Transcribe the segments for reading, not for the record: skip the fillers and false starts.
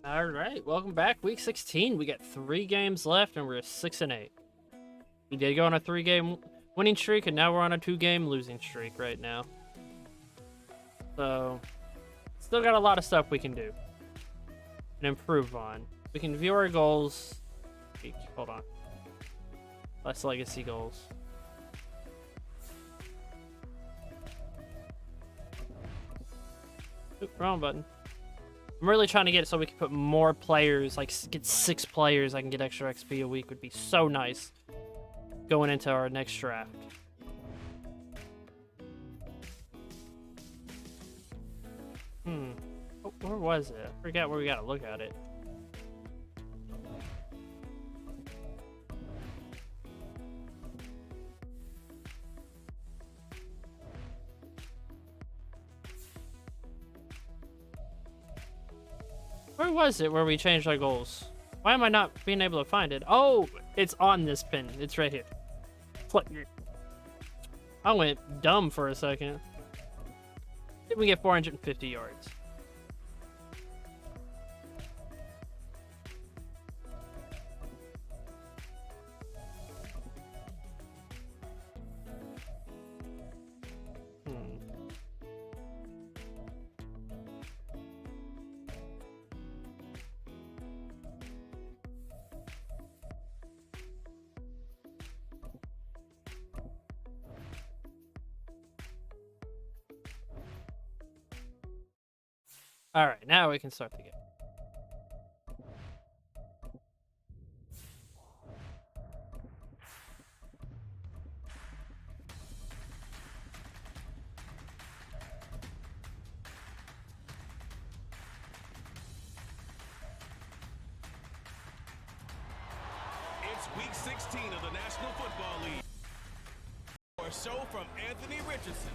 All right, welcome back. Week 16. We got 3 games left, and we're 6-8. We did go on a 3-game winning streak, and now we're on a 2-game losing streak right now. So, still got a lot of stuff we can do and improve on. We can view our goals. Hold on. Less legacy goals. Oop, wrong button. I'm really trying to get it so we can put more players, like get 6 players. I can get extra XP a week. Would be so nice going into our next draft. Oh, where was it? I forgot where we gotta look at it. Where was it where we changed our goals? Why am I not being able to find it? Oh, it's on this pin. It's right here. I went dumb for a second. Did we get 450 yards? All right, now we can start the game. It's week 16 of the National Football League. A show from Anthony Richardson.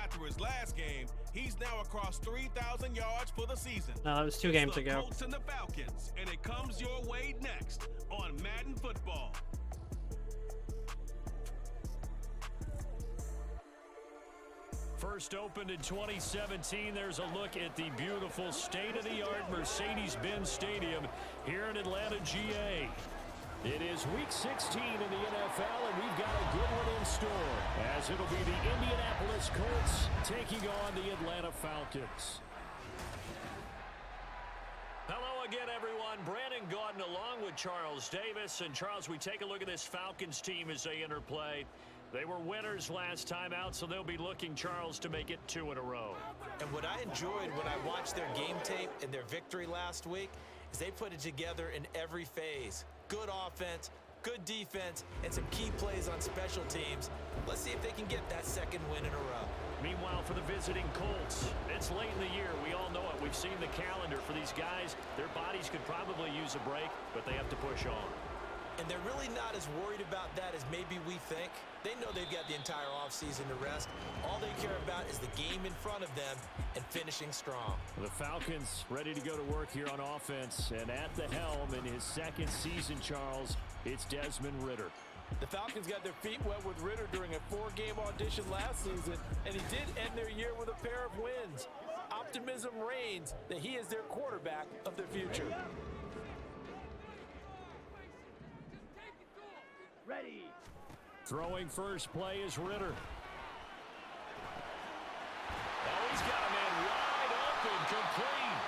After his last game, he's now across 3,000 yards for the season. No, that was 2 games ago. The Colts and the Falcons, and it comes your way next on Madden Football. First opened in 2017, there's a look at the beautiful state-of-the-art Mercedes-Benz Stadium here in Atlanta, GA. It is week 16 in the NFL, and we've got a good one in store, as it'll be the Indianapolis Colts taking on the Atlanta Falcons. Hello again, everyone. Brandon Gaudin along with Charles Davis. And Charles, we take a look at this Falcons team as they enter play. They were winners last time out, so they'll be looking, Charles, to make it 2 in a row. And what I enjoyed when I watched their game tape and their victory last week is they put it together in every phase. Good offense, good defense, and some key plays on special teams. Let's see if they can get that 2nd win in a row. Meanwhile, for the visiting Colts, it's late in the year. We all know it. We've seen the calendar for these guys. Their bodies could probably use a break, but they have to push on. And they're really not as worried about that as maybe we think. They know they've got the entire offseason to rest. All they care about is the game in front of them and finishing strong. The Falcons ready to go to work here on offense. And at the helm in his 2nd season, Charles, it's Desmond Ridder. The Falcons got their feet wet with Ridder during a 4-game audition last season, and he did end their year with a pair of wins. Optimism reigns that he is their quarterback of the future. Ready. Throwing first play is Ridder. Oh, he's got a man wide open, complete.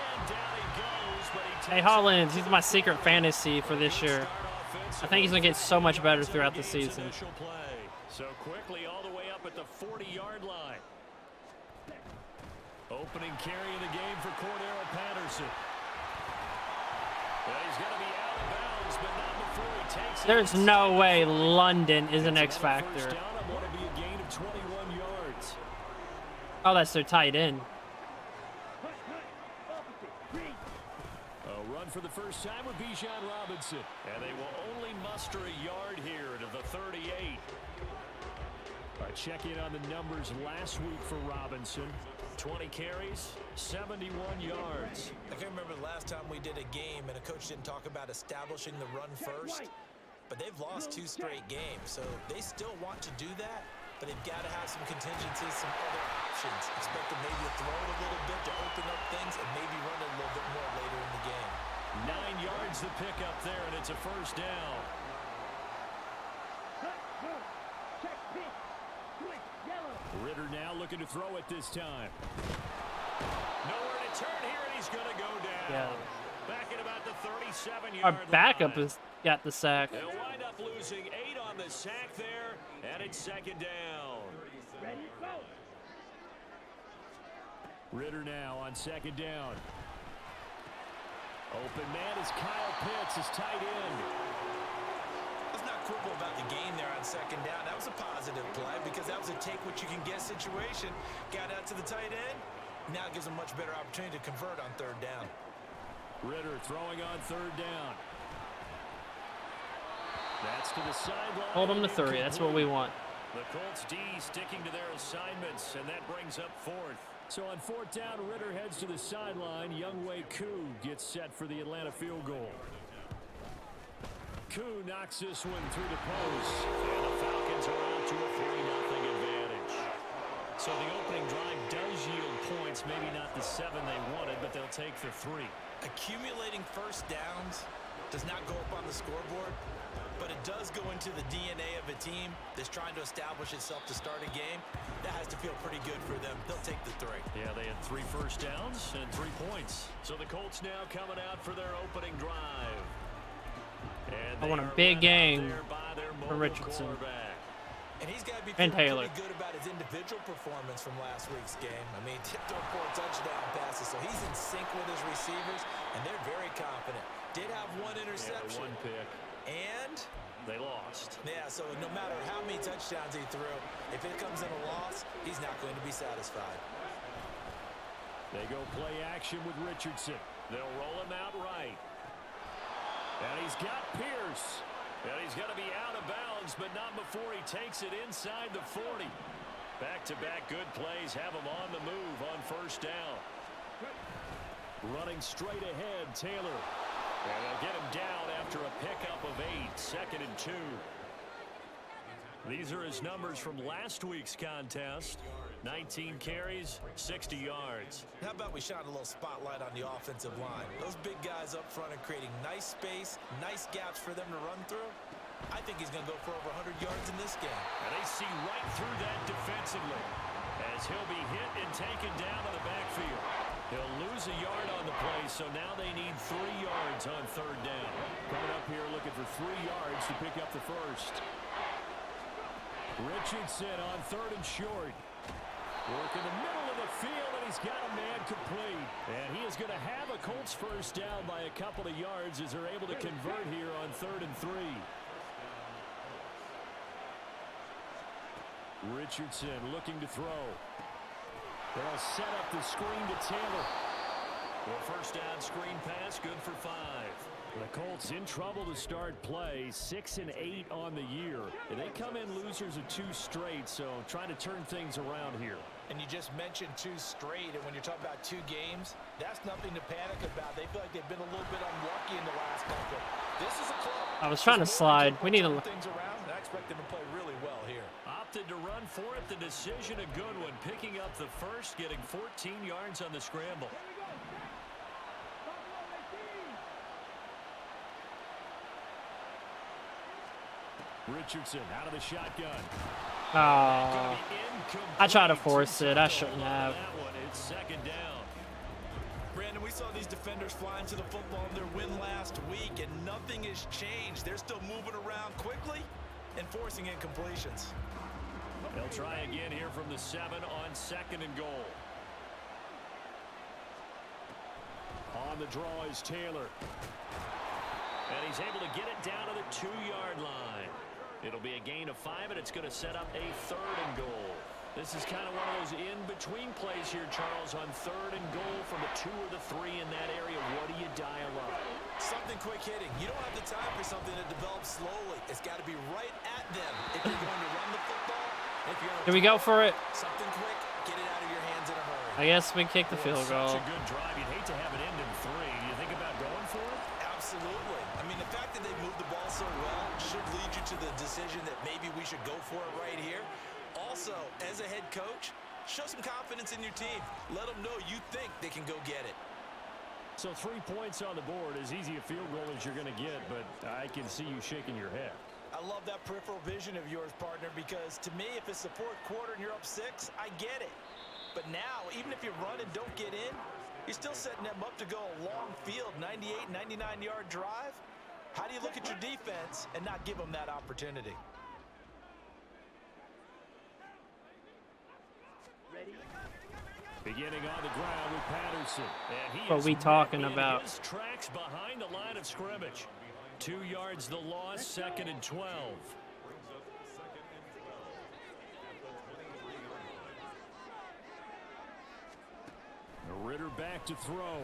And down he goes, but he takes Hey, Hollins, he's my secret fantasy for this year. I think he's going to get so much better throughout the season. So quickly all the way up at the 40-yard line. Opening carry in the game for Cordero Patterson. Well, he's going to be out of bounds, but not before he takes it. There's no way London is an X factor. First down, I want to be a gain of 21 yards. Oh, that's their tight end. A run for the first time with Bijan Robinson. And they will only muster a yard here to the 38. All right, check in on the numbers last week for Robinson. 20 carries, 71 yards. I can remember the last time we did a game and a coach didn't talk about establishing the run first, but they've lost 2 straight games, so they still want to do that. but they've got to have some contingencies, some other options. Expect them maybe to throw it a little bit to open up things and maybe run it a little bit more later in the game. 9 yards to pick up there, and it's a first down. Ritter now looking to throw it this time. Nowhere to turn here, and he's going to go down. Yeah. Back at about the 37-yard Our line. backup has got the sack. They'll wind up losing 8 on the sack there, and it's second down. Ritter now on second down. Open man is Kyle Pitts, his tight end. Let's not quibble about the game there on second down. That was a positive play because that was a take-what-you-can-get situation. Got out to the tight end. Now it gives them a much better opportunity to convert on third down. Ritter throwing on third down. That's to the sideline. Hold them to 3. That's what we want. The Colts D sticking to their assignments, and that brings up fourth. So on fourth down, Ritter heads to the sideline. Younghoe Koo gets set for the Atlanta field goal. Koo knocks this one through the post, and the Falcons are out to a 3-0 advantage. So the opening drive does yield points, maybe not the 7 they wanted, but they'll take the 3. Accumulating first downs does not go up on the scoreboard, but it does go into the DNA of a team that's trying to establish itself to start a game. That has to feel pretty good for them. They'll take the 3. Yeah, they had 3 first downs and 3 points. So the Colts now coming out for their opening drive. And I want a big game for Richardson. And he's got to be And feeling Taylor. pretty good about his individual performance from last week's game. I mean, tipped over 4 touchdown passes, so he's in sync with his receivers, and they're very confident. Did have 1 interception. Yeah, 1 pick. And they lost. yeah, so no matter how many touchdowns he threw, if it comes in a loss, he's not going to be satisfied. They go play action with Richardson. They'll roll him out right. And he's got Pierce. And he's going to be out of bounds, but not before he takes it inside the 40. Back-to-back good plays have him on the move on first down. Running straight ahead, Taylor. And they'll get him down after a pickup of 8, 2nd and 2. These are his numbers from last week's contest. 19 carries, 60 yards. How about we shine a little spotlight on the offensive line? Those big guys up front are creating nice space, nice gaps for them to run through. I think he's going to go for over 100 yards in this game. And they see right through that defensively as he'll be hit and taken down in the backfield. He'll lose a yard on the play, so now they need 3 yards on third down. Coming up here looking for 3 yards to pick up the first. Richardson on 3rd and short. Work in the middle of the field, and he's got a man complete. And he is going to have a Colts first down by a couple of yards as they're able to convert here on 3rd and 3. Richardson looking to throw. They'll set up the screen to Taylor. Well, first down screen pass, good for 5. The Colts in trouble to start play, 6 and 8 on the year. And they come in losers of 2 straight, so trying to turn things around here. And you just mentioned 2 straight, and when you're talking about 2 games, that's nothing to panic about. They feel like they've been a little bit unlucky in the last couple. This is a club. I was trying to slide. We need to turn things around, and I expect them to play really well here. Opted to run for it. The decision a good one. Picking up the first, getting 14 yards on the scramble. Richardson out of the shotgun. Oh, I tried to force it. I shouldn't have. That one, it's second down. Brandon, we saw these defenders flying to the football in their win last week, and nothing has changed. They're still moving around quickly and forcing incompletions. They'll try again here from the 7 on 2nd and goal. On the draw is Taylor. And he's able to get it down to the 2-yard line. It'll be a gain of 5, and it's going to set up a 3rd and goal. This is kind of one of those in-between plays here, Charles, on 3rd and goal from the 2 or the 3 in that area. What do you dial up? Something quick hitting. You don't have the time for something that develops slowly. It's got to be right at them if you're going to run the football. If you're Here we go for it. something quick, get it out of your hands in a hurry. I guess we kick the field Such goal. a good drive. You'd hate to have it end in 3. Do you think about going for it? Absolutely. I mean, the fact that they moved the ball so well should lead you to the decision that maybe we should go for it right here. All Also, as a head coach, show some confidence in your team. Let them know you think they can go get it. So 3 points on the board, as easy a field goal as you're going to get, but I can see you shaking your head. I love that peripheral vision of yours, partner, because to me, if it's the fourth quarter and you're up 6, I get it. But now, even if you run and don't get in, you're still setting them up to go a long field, 98, 99-yard drive. How do you look at your defense and not give them that opportunity? Beginning on the ground with Patterson. And he What we talking in about? his tracks behind the line of scrimmage. 2 yards the loss, 2nd and 12. Ritter back to throw.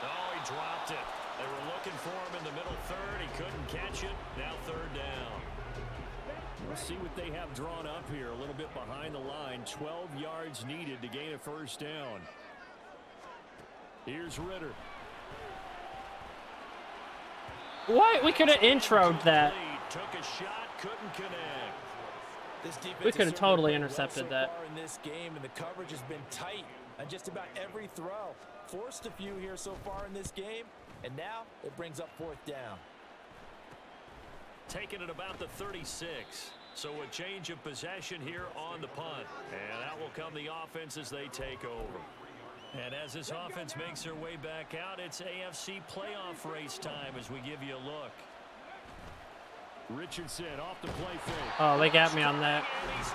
Oh, he dropped it. They were looking for him in the middle third. He couldn't catch it. Now 3rd down. We'll see what they have drawn up here. A little bit behind the line. 12 yards needed to gain a 1st down. Here's Ritter. What? We could have introed that. Took a shot, couldn't connect. This defense We could have has totally certainly played intercepted well so that. far in this game, and the coverage has been tight on just about every throw. Forced a few here so far in this game, and now it brings up 4th down. Taking it about the 36. So a change of possession here on the punt. And that will come the offense as they take over. And as this offense makes their way back out, it's AFC playoff race time as we give you a look. Richardson off the play fake. Oh, they got me on that.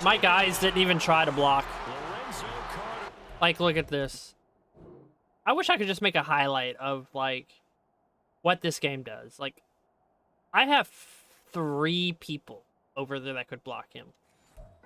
My guys didn't even try to block. Lorenzo Carter. Like, look at this. I wish I could just make a highlight of, like, what this game does. Like, I have 3 people over there that could block him.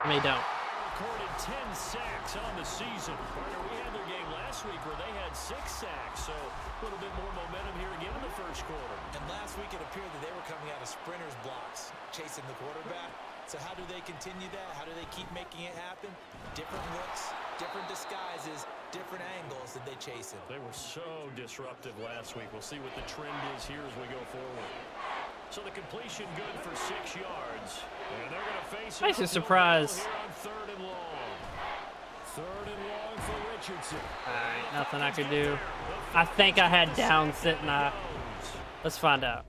And they don't. Recorded 10 sacks on the season. Partner, we had their game last week where they had 6 sacks, so a little bit more momentum here again in the 1st quarter. And last week it appeared that they were coming out of sprinters blocks, chasing the quarterback. So how do they continue that? How do they keep making it happen? Different looks, different disguises, different angles that they chase him. They were so disruptive last week. We'll see what the trend is here as we go forward. So the completion good for 6 yards. And they're going to face Nice surprise. here on 3rd and long. 3rd and long for Richardson. Alright, nothing I could do. I think I had downs, didn't I? Let's find out.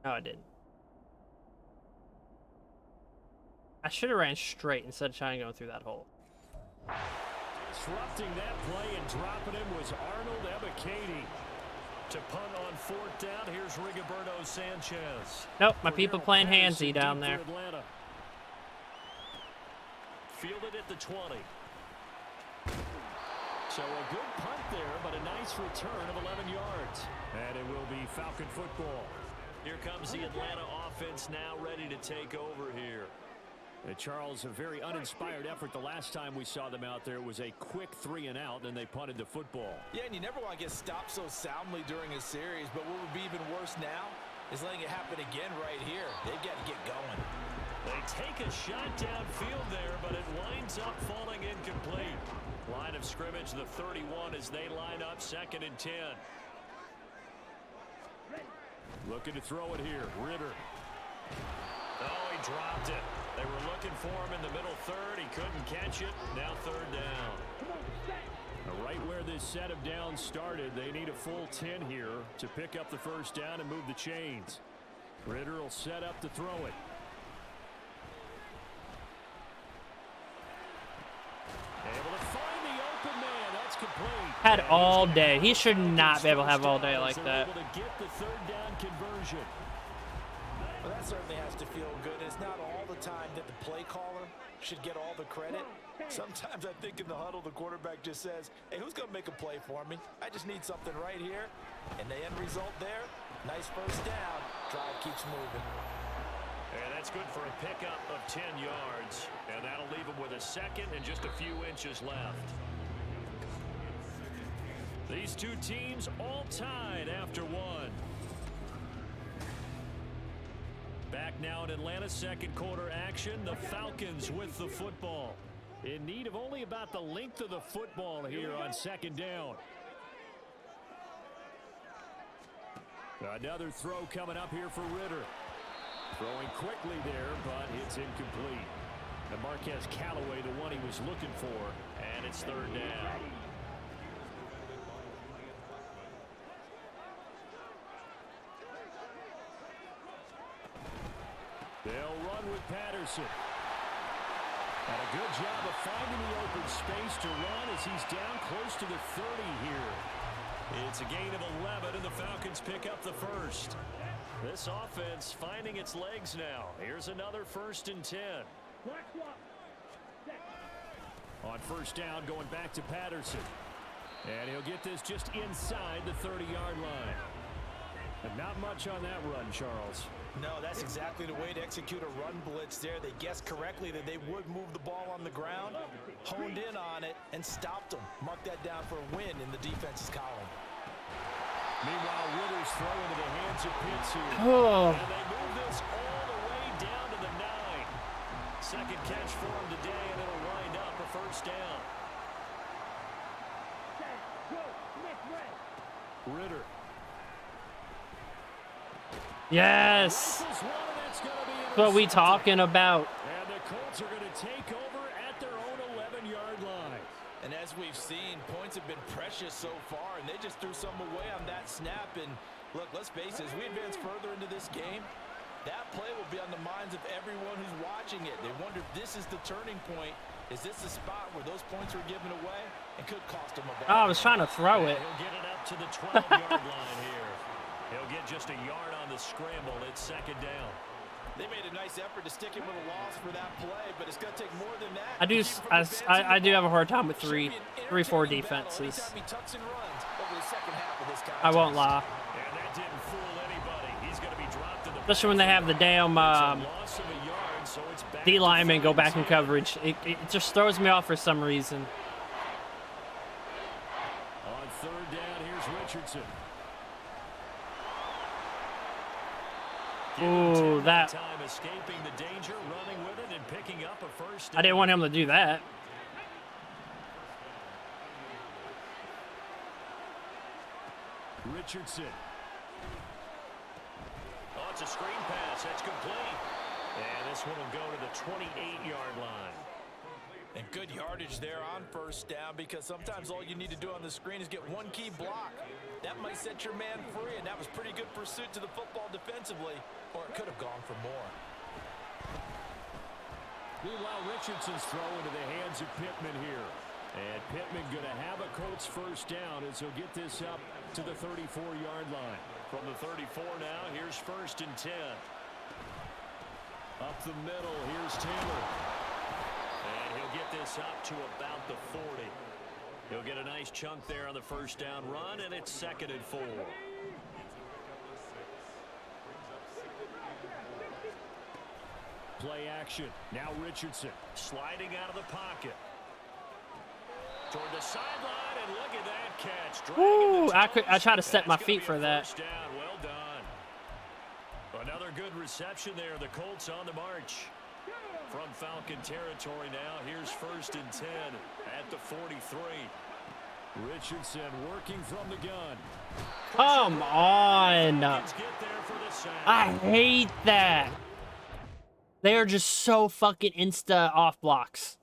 No, I didn't. I should have ran straight instead of trying to go through that hole. Disrupting that play and dropping him was Arnold Ebiketie. To punt on 4th down, here's Rigoberto Sanchez. Nope, my people playing handsy down there. Atlanta. Fielded at the 20. So a good punt there, but a nice return of 11 yards. And it will be Falcon football. Here comes the Atlanta offense now ready to take over here. Charles, a very uninspired effort the last time we saw them out there. It was a quick 3 and out, then they punted the football. Yeah, and you never want to get stopped so soundly during a series, but what would be even worse now is letting it happen again right here. They've got to get going. They take a shot downfield there, but it winds up falling incomplete. Line of scrimmage, the 31 as they line up 2nd and 10. Looking to throw it here, Ritter. Oh, he dropped it. They were looking for him in the middle third. He couldn't catch it. Now 3rd down. Right where this set of downs started, they need a full 10 here to pick up the 1st down and move the chains. Ritter will set up to throw it. Able to find the open man. That's complete. Had all day. He should not be able to have all day like that. Able to get the 3rd down conversion. Well, that certainly has to feel good. It's not all the time that the play caller should get all the credit. Sometimes I think in the huddle, the quarterback just says, hey, who's going to make a play for me? I just need something right here. And the end result there, nice 1st down. Drive keeps moving. And that's good for a pickup of 10 yards. And that'll leave them with a 2nd and just a few inches left. These two teams all tied after 1. Back now in Atlanta, 2nd quarter action. The Falcons with the football. In need of only about the length of the football here on 2nd down. Another throw coming up here for Ritter. Throwing quickly there, but it's incomplete. And Marquez Callaway, the one he was looking for, and it's third down. They'll run with Patterson. And a good job of finding the open space to run as he's down close to the 30 here. It's a gain of 11, and the Falcons pick up the first. This offense finding its legs now. Here's another 1st and 10. On first down, going back to Patterson. And he'll get this just inside the 30-yard line. And not much on that run, Charles. No, that's exactly the way to execute a run blitz there. They guessed correctly that they would move the ball on the ground, honed in on it, and stopped them. Mark that down for a win in the defense's column. Meanwhile, Ritter's throw into the hands of Pitts here. Oh. And they move this all the way down to the 9. Second catch for him today, and it'll wind up a first down. Ritter. Yes. That's what we talking about. And the Colts are going to take over at their own 11-yard line. And as we've seen, points have been precious so far, and they just threw some away on that snap. And look, let's face it, as we advance further into this game, that play will be on the minds of everyone who's watching it. They wonder if this is the turning point. Is this the spot where those points were given away and could cost them a ball? Oh, I was trying to throw it. He'll get it up to the 12-yard line here. He'll get just a yard on the scramble. It's second down. They made a nice effort to stick him with a loss for that play, but it's going to take more than that. I do have a hard time with 3-4 defenses. I won't lie. And that didn't fool anybody. He's going to be dropped to the Especially when they have the damn D linemen go back in coverage. It just throws me off for some reason. On third down, here's Richardson. Ooh, that. Time escaping the danger, running with it, and picking up a first down. I didn't want him to do that. Richardson. Oh, it's a screen pass. That's complete. And this one will go to the 28-yard line. And good yardage there on first down, because sometimes all you need to do on the screen is get one key block. That might set your man free, and that was pretty good pursuit to the football defensively, or it could have gone for more. Meanwhile, Richardson's throw into the hands of Pittman here. And Pittman going to have a Colts first down as he'll get this up to the 34-yard line. From the 34 now, here's 1st and 10. Up the middle, here's Taylor. And he'll get this up to about the 40. He'll get a nice chunk there on the first down run, and it's 2nd and 4. Play action. Now Richardson sliding out of the pocket. Toward the sideline, and look at that catch. Ooh, I try to set my feet for that. Down. Well done. Another good reception there. The Colts on the march. From Falcon territory now, here's 1st and 10 at the 43. Richardson working from the gun. Come on. I hate that. They are just so fucking insta off blocks.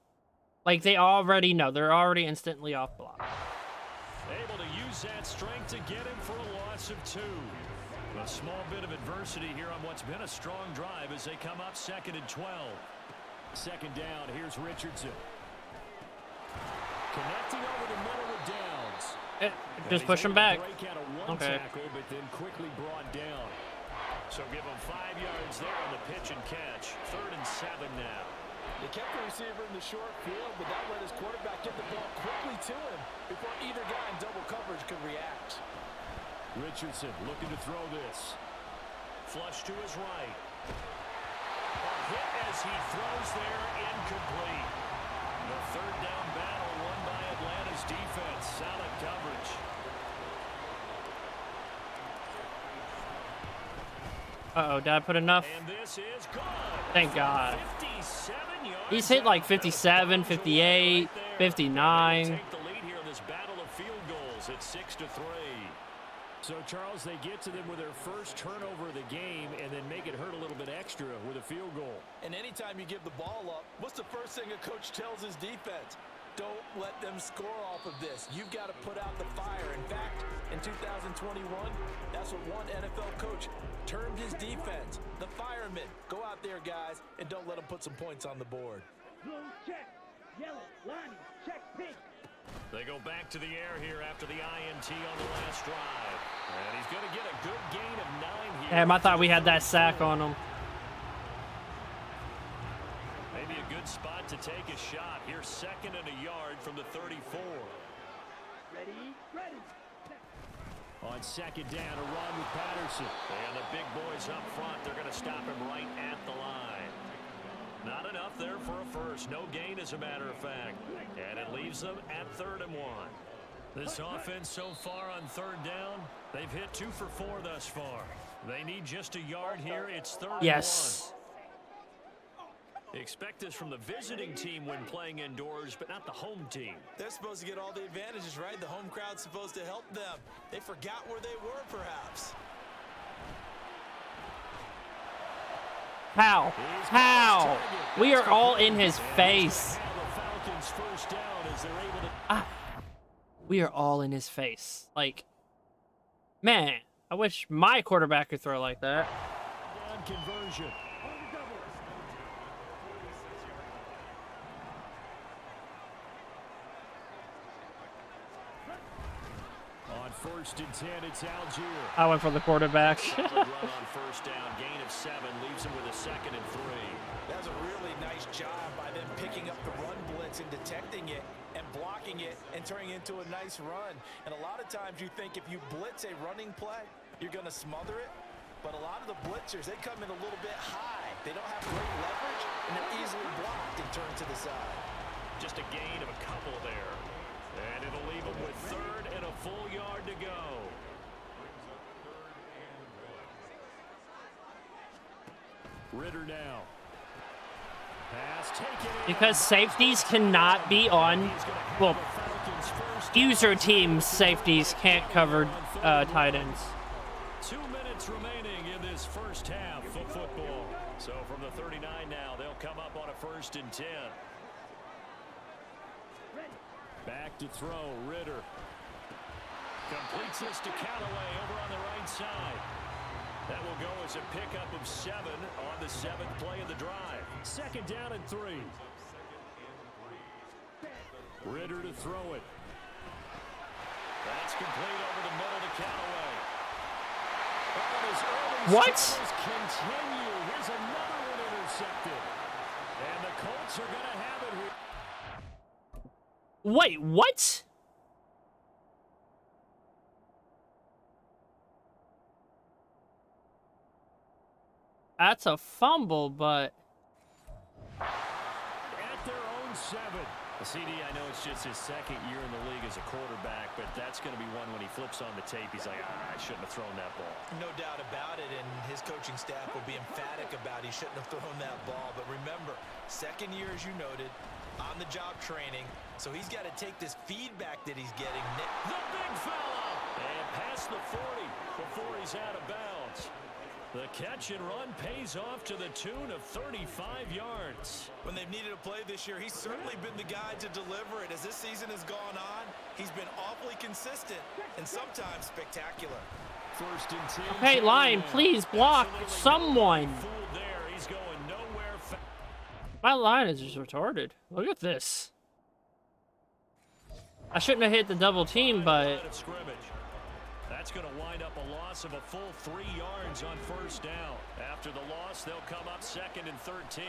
Like, they already know. They're already instantly off block. Able to use that strength to get him for a loss of 2. A small bit of adversity here on what's been a strong drive as they come up 2nd and 12. Second down, here's Richardson. Connecting over the middle with Downs. Just push him back. Okay. Tackle, but then quickly brought down. So give him 5 yards there on the pitch and catch. 3rd and 7 now. They kept the receiver in the short field, but that let his quarterback get the ball quickly to him before either guy in double coverage could react. Richardson looking to throw this. Flush to his right. A hit as he throws there, incomplete. The 3rd down battle won by Atlanta's defense. Solid coverage. Uh-oh, did I put enough? And this is good. Thank God. 57 yards. He's hit like 57, 58, 59. Take the lead here in this battle of field goals at 6-3. So, Charles, they get to them with their first turnover of the game and then make it hurt a little bit extra with a field goal. And anytime you give the ball up, what's the first thing a coach tells his defense? Don't let them score off of this. You've got to put out the fire. In fact, in 2021, that's what one NFL coach termed his defense. The firemen. Go out there, guys, and don't let them put some points on the board. Blue check, yellow, line, check, pink. They go back to the air here after the INT on the last drive. And he's going to get a good gain of 9 here. Damn, I thought we had that sack on him. Maybe a good spot to take a shot. Here's 2nd and a yard from the 34. Ready, ready. On 2nd down, a run with Patterson. And the big boys up front, they're going to stop him right at the line. Not enough there for a first. No gain, as a matter of fact. And it leaves them at 3rd and 1. This offense so far on 3rd down, they've hit 2 for 4 thus far. They need just a yard here. It's 3rd Yes. and 1. Expect this from the visiting team when playing indoors, but not the home team. They're supposed to get all the advantages, right? The home crowd's supposed to help them. They forgot where they were, perhaps. How? How? We are all in his face. We are all in his face. Like, man, I wish my quarterback could throw like that. Conversion. On 1st and 10, it's Algier. I went for the quarterback. Run on 1st down, gain of 7, leaves him with a 2nd and 3. That's a really nice job by them picking up the run blitz and detecting it and blocking it and turning it into a nice run. And a lot of times you think if you blitz a running play, you're going to smother it. But a lot of the blitzers, they come in a little bit high. They don't have great leverage, and they're easily blocked and turned to the side. Just a gain of a couple there. And it'll leave him with 3rd and a full yard to go. Ritter now. Pass taken in. Because safeties cannot be on, well, user team safeties can't cover tight ends. 2 minutes remaining in this first half of football. So from the 39 now, they'll come up on a 1st and 10. Back to throw, Ritter. Completes this to Callaway over on the right side. That will go as a pickup of 7 on the 7th play of the drive. 2nd down and 3. Ritter to throw it. That's complete over the middle to Callaway. What? Continue. Here's another one intercepted. And the Colts are going to have it here. Wait, what? That's a fumble, but... At their own 7. CD, I know it's just his 2nd year in the league as a quarterback, but that's going to be one when he flips on the tape, he's like, I shouldn't have thrown that ball. No doubt about it, and his coaching staff will be emphatic about he shouldn't have thrown that ball. But remember, 2nd year, as you noted, on-the-job training, so he's got to take this feedback that he's getting. The big fella! And past the 40 before he's out of bounds. The catch and run pays off to the tune of 35 yards. When they've needed a play this year, he's certainly been the guy to deliver it. As this season has gone on, he's been awfully consistent and sometimes spectacular. 1st and 10. Okay, line, please block someone. There, he's going nowhere. My line is just retarded. Look at this. I shouldn't have hit the double team, but... That's going to wind up a loss of a full 3 yards on 1st down. After the loss, they'll come up 2nd and 13.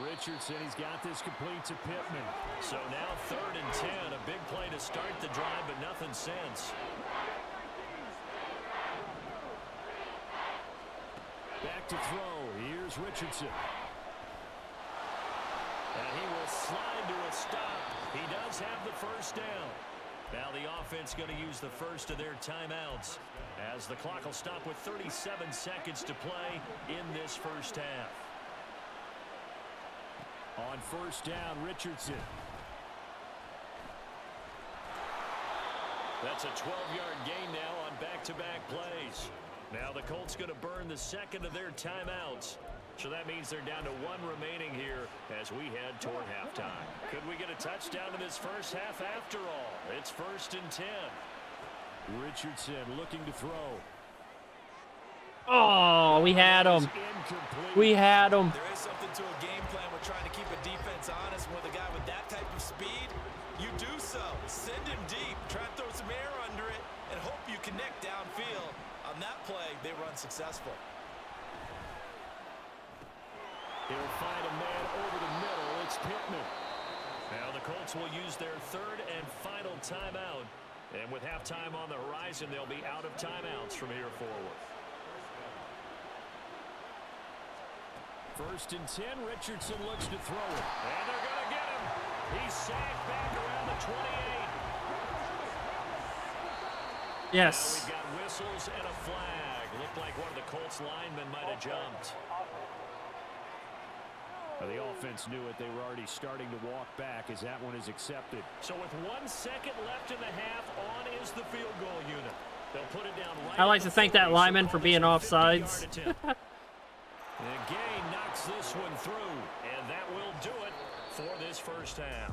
Richardson, he's got this complete to Pittman. So now 3rd and 10, a big play to start the drive, but nothing since. Back to throw. Here's Richardson. And he will slide to a stop. He does have the 1st down. Now the offense going to use the first of their timeouts as the clock will stop with 37 seconds to play in this first half. On 1st down, Richardson. That's a 12-yard gain now on back-to-back plays. Now the Colts going to burn the second of their timeouts. So that means they're down to one remaining here as we head toward halftime. Could we get a touchdown in this first half after all? It's 1st and 10. Richardson looking to throw. Oh, we had him. We had him. There is something to a game plan with trying to keep a defense honest. With a guy with that type of speed, you do so. Send him deep, try to throw some air under it, and hope you connect downfield. On that play, they were unsuccessful. He'll find a man over the middle. It's Pittman. Now the Colts will use their third and final timeout. And with halftime on the horizon, they'll be out of timeouts from here forward. 1st and 10. Richardson looks to throw it. And they're going to get him. He's sacked back around the 28. Yes. Now we've got whistles and a flag. Looked like one of the Colts linemen might have jumped. The offense knew it. They were already starting to walk back as that one is accepted. So with 1 second left in the half, on is the field goal unit. They'll put it down right. I like to thank that lineman for being offsides. The gain knocks this one through, and that will do it for this first half.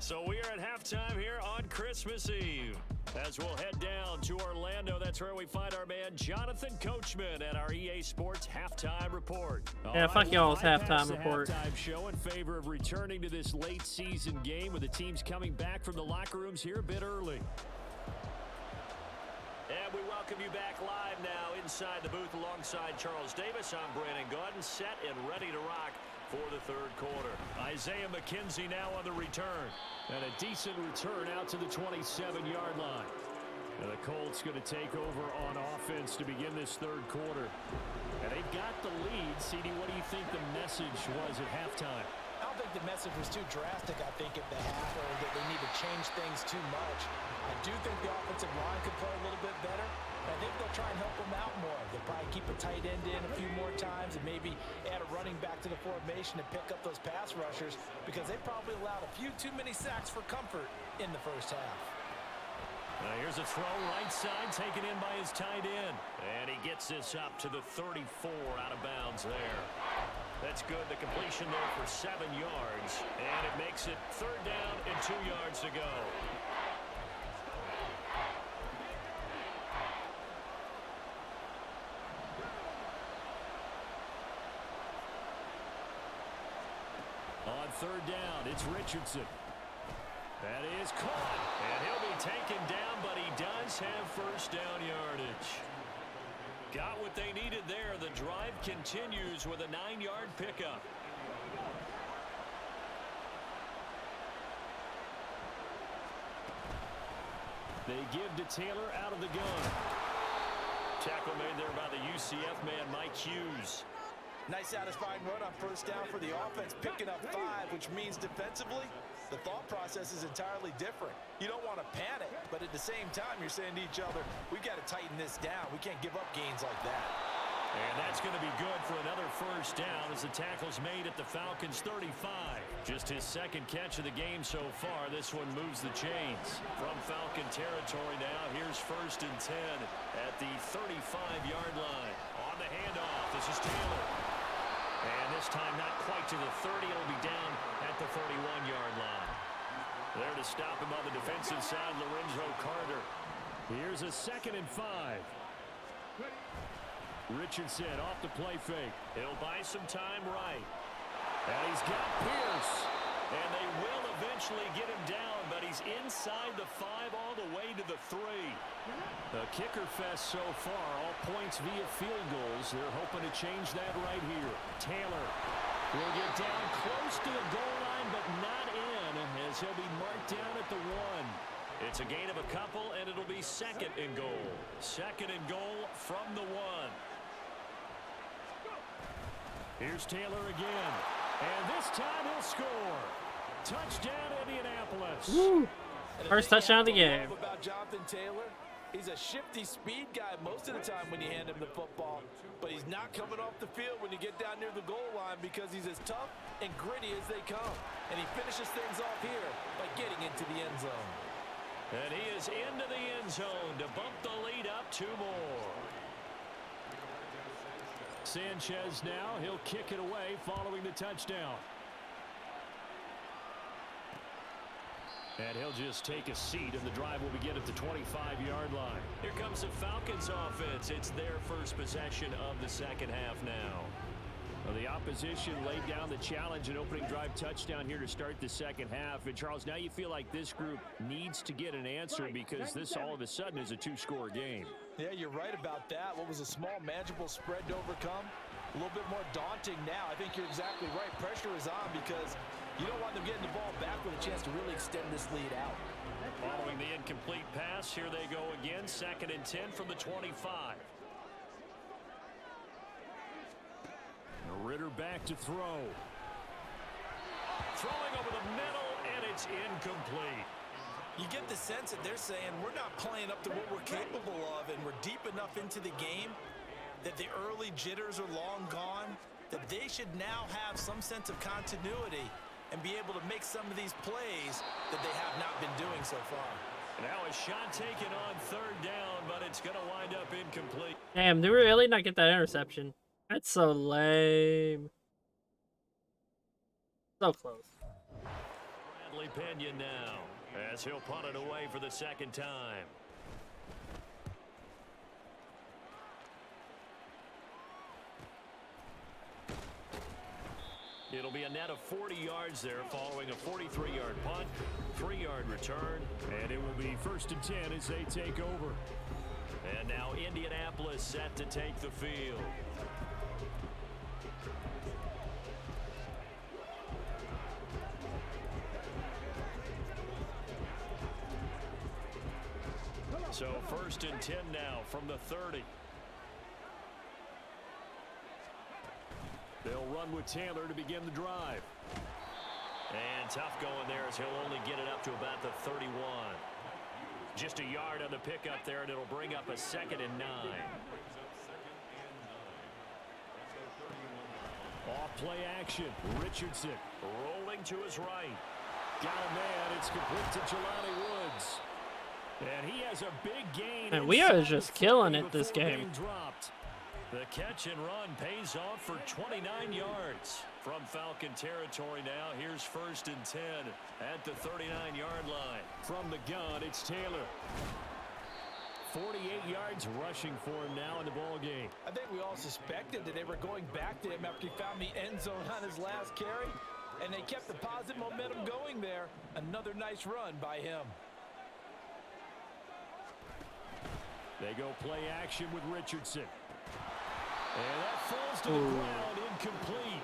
So we are at halftime here on Christmas Eve. As we'll head down to Orlando, that's where we find our man Jonathan Coachman at our EA Sports Halftime Report. Yeah, fuck y'all's halftime report. Halftime show in favor of returning to this late season game with the teams coming back from the locker rooms here a bit early. And we welcome you back live now inside the booth alongside Charles Davis. I'm Brandon Gordon, set and ready to rock for the third quarter. Isaiah McKenzie now on the return. And a decent return out to the 27-yard line. And the Colts going to take over on offense to begin this third quarter. And they've got the lead. CD, what do you think the message was at halftime? I don't think the message was too drastic, I think, at the half, or that they need to change things too much. I do think the offensive line could play a little bit better. I think they'll try and help them out more. They'll probably keep a tight end in a few more times and maybe add a running back to the formation and pick up those pass rushers because they probably allowed a few too many sacks for comfort in the first half. Here's a throw right side taken in by his tight end. And he gets this up to the 34 out of bounds there. That's good. The completion there for 7 yards. And it makes it 3rd down and 2 yards to go. On 3rd down, it's Richardson. That is caught. And he'll be taken down, but he does have 1st down yardage. Got what they needed there. The drive continues with a 9-yard pickup. They give to Taylor out of the gun. Tackle made there by the UCF man, Mike Hughes. Nice satisfying run on 1st down for the offense, picking up 5, which means defensively, the thought process is entirely different. You don't want to panic, but at the same time, you're saying to each other, we've got to tighten this down. We can't give up gains like that. And that's going to be good for another 1st down as the tackle's made at the Falcons' 35. Just his 2nd catch of the game so far. This one moves the chains. From Falcon territory now, here's 1st and 10 at the 35-yard line. On the handoff, this is Taylor. And this time not quite to the 30. It'll be down at the 31-yard line. There to stop him on the defensive side, Lorenzo Carter. Here's a 2nd and 5. Richardson off the play fake. He'll buy some time right. And he's got Pierce. And they will eventually get him down, but he's inside the 5 all the way to the 3. The kicker fest so far, all points via field goals. They're hoping to change that right here. Taylor will get down close to the goal line, but not in, as he'll be marked down at the 1. It's a gain of a couple, and it'll be 2nd and goal. 2nd and goal from the 1. Here's Taylor again. And this time he'll score. Touchdown, Indianapolis. Woo. First touchdown of the game. About Jonathan Taylor, he's a shifty speed guy most of the time when you hand him the football, but he's not coming off the field when you get down near the goal line because he's as tough and gritty as they come. And he finishes things off here by getting into the end zone. And he is into the end zone to bump the lead up 2 more. Sanchez now, he'll kick it away following the touchdown. And he'll just take a seat, and the drive will begin at the 25-yard line. Here comes the Falcons offense. It's their first possession of the second half now. Well, the opposition laid down the challenge and opening drive touchdown here to start the second half. And, Charles, now you feel like this group needs to get an answer because this all of a sudden is a 2-score game. Yeah, you're right about that. What was a small, manageable spread to overcome? A little bit more daunting now. I think you're exactly right. Pressure is on because you don't want them getting the ball back with a chance to really extend this lead out. Following the incomplete pass, here they go again. 2nd and 10 from the 25. Ritter back to throw. Throwing over the middle, and it's incomplete. You get the sense that they're saying we're not playing up to what we're capable of, and we're deep enough into the game that the early jitters are long gone, that they should now have some sense of continuity and be able to make some of these plays that they have not been doing so far. Now a shot taken on 3rd down, but it's going to wind up incomplete. Damn, did we really not get that interception? That's so lame. So close. Bradley Pinion now, as he'll punt it away for the 2nd time. It'll be a net of 40 yards there following a 43-yard punt, 3-yard return, and it will be 1st and 10 as they take over. And now Indianapolis set to take the field. So 1st and 10 now from the 30. They'll run with Taylor to begin the drive. And tough going there as he'll only get it up to about the 31. Just a yard on the pickup there, and it'll bring up a 2nd and 9. Off play action. Richardson rolling to his right. Got a man. It's complete to Jelani Woods. And he has a big gain. And we are just killing it this game. Dropped. The catch and run pays off for 29 yards from Falcon territory now. Here's 1st and 10 at the 39-yard line. From the gun, it's Taylor. 48 yards rushing for him now in the ball game. I think we all suspected that they were going back to him after he found the end zone on his last carry, and they kept the positive momentum going there. Another nice run by him. They go play action with Richardson. And that falls to the ground, incomplete.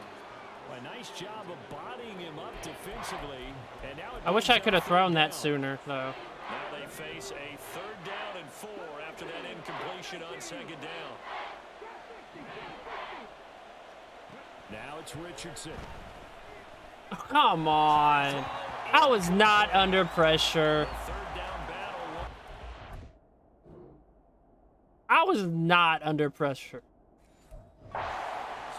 A nice job of bodying him up defensively. And now I wish I could have thrown that sooner, though. Now they face a 3rd down and 4 after that incompletion on 2nd down. Now it's Richardson. Oh, come on. I was not under pressure. 3rd down battle. I was not under pressure.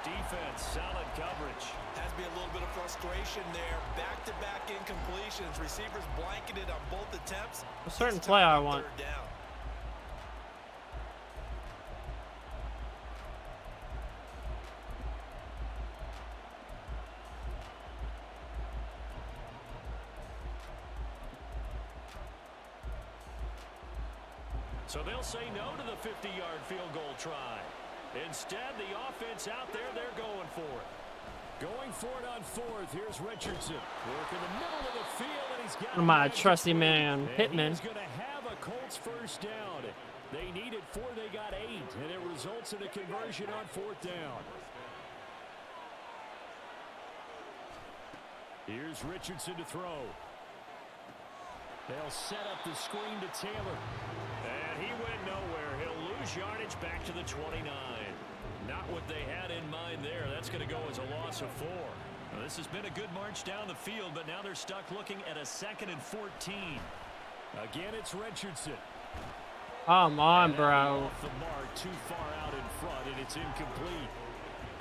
Defense, solid coverage. Has to be a little bit of frustration there. Back-to-back incompletions. Receivers blanketed on both attempts. A certain play I want. 3rd down. So they'll say no to the 50-yard field goal try. Instead, the offense out there, they're going for it. Going for it on 4th. Here's Richardson. Work in the middle of the field, and he's got My trusty man, Pittman. He's going to have a Colts 1st down. They needed 4, they got 8, and it results in a conversion on 4th down. Here's Richardson to throw. They'll set up the screen to Taylor. And he went nowhere. He'll lose yardage back to the 29. Not what they had in mind there. That's going to go as a loss of 4. Now, this has been a good march down the field, but now they're stuck looking at a 2nd and 14. Again, it's Richardson. Come on, bro. Off the mark, too far out in front, and it's incomplete.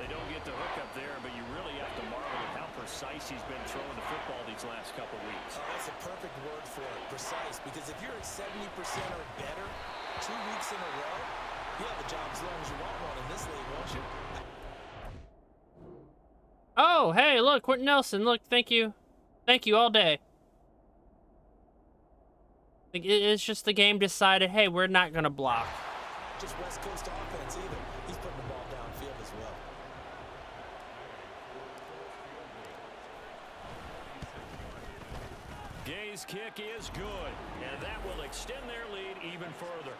They don't get the hook up there, but you really have to marvel at how precise he's been throwing the football these last couple weeks. Oh, that's a perfect word for it. precise, because if you're at 70% or better 2 weeks in a row, you have a job as long as you want one in this league, won't you? Oh, hey, look, Quentin Nelson. Look, thank you. Thank you all day. It's just the game decided, hey, we're not going to block. Just West Coast offense either. He's putting the ball downfield as well. Gay's kick is good, and that will extend their lead even further.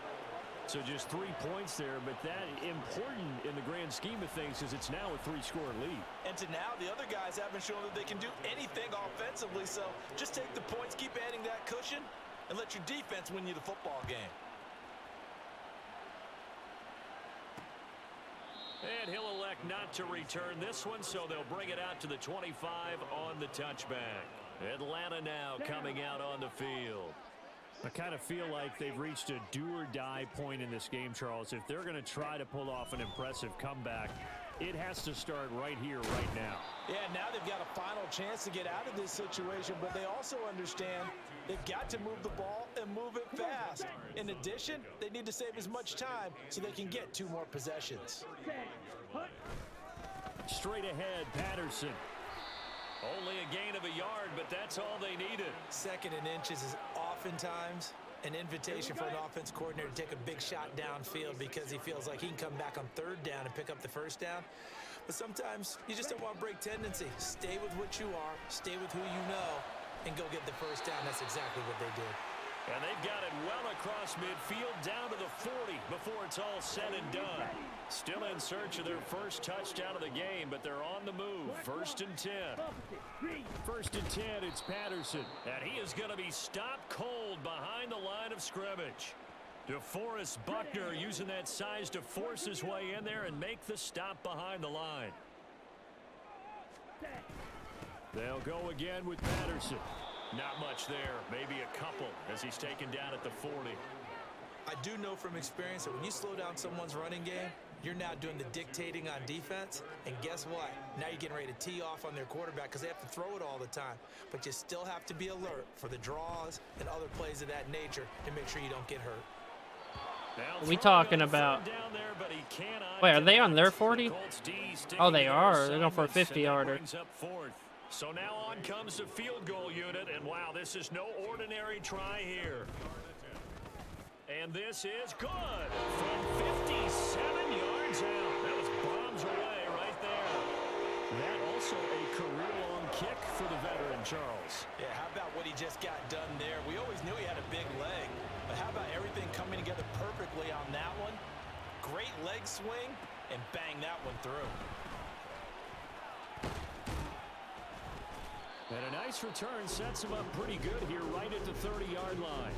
So just 3 points there, but that important in the grand scheme of things because it's now a 3-score lead. And to now, the other guys haven't shown that they can do anything offensively, so just take the points, keep adding that cushion, and let your defense win you the football game. And he'll elect not to return this one, so they'll bring it out to the 25 on the touchback. Atlanta now coming out on the field. I kind of feel like they've reached a do-or-die point in this game, Charles. If they're going to try to pull off an impressive comeback, it has to start right here, right now. Yeah, now they've got a final chance to get out of this situation, but they also understand they've got to move the ball and move it fast. In addition, they need to save as much time so they can get 2 more possessions. Straight ahead, Patterson. Only a gain of a yard, but that's all they needed. 2nd and inches is oftentimes an invitation for an offense coordinator to take a big shot downfield because he feels like he can come back on 3rd down and pick up the 1st down. But sometimes you just don't want to break tendency. Stay with what you are, stay with who you know, and go get the 1st down. That's exactly what they did. And they've got it well across midfield down to the 40 before it's all said and done. Still in search of their first touchdown of the game, but they're on the move. 1st and 10. 1st and 10, it's Patterson. And he is going to be stopped cold behind the line of scrimmage. DeForest Buckner using that size to force his way in there and make the stop behind the line. They'll go again with Patterson. Not much there, maybe a couple as he's taken down at the 40. I do know from experience that when you slow down someone's running game, you're now doing the dictating on defense, and guess what? Now you're getting ready to tee off on their quarterback because they have to throw it all the time. But you still have to be alert for the draws and other plays of that nature to make sure you don't get hurt. What are we talking about? Wait, are they on their 40? Oh, they are. They're going for a 50-yarder. So now on comes the field goal unit, and wow, this is no ordinary try here. And this is good from 57 yards out. That was bombs away right there. That also a career-long kick for the veteran, Charles. Yeah, how about what he just got done there? We always knew he had a big leg, but how about everything coming together perfectly on that one? Great leg swing, and bang that one through. And a nice return sets him up pretty good here right at the 30-yard line.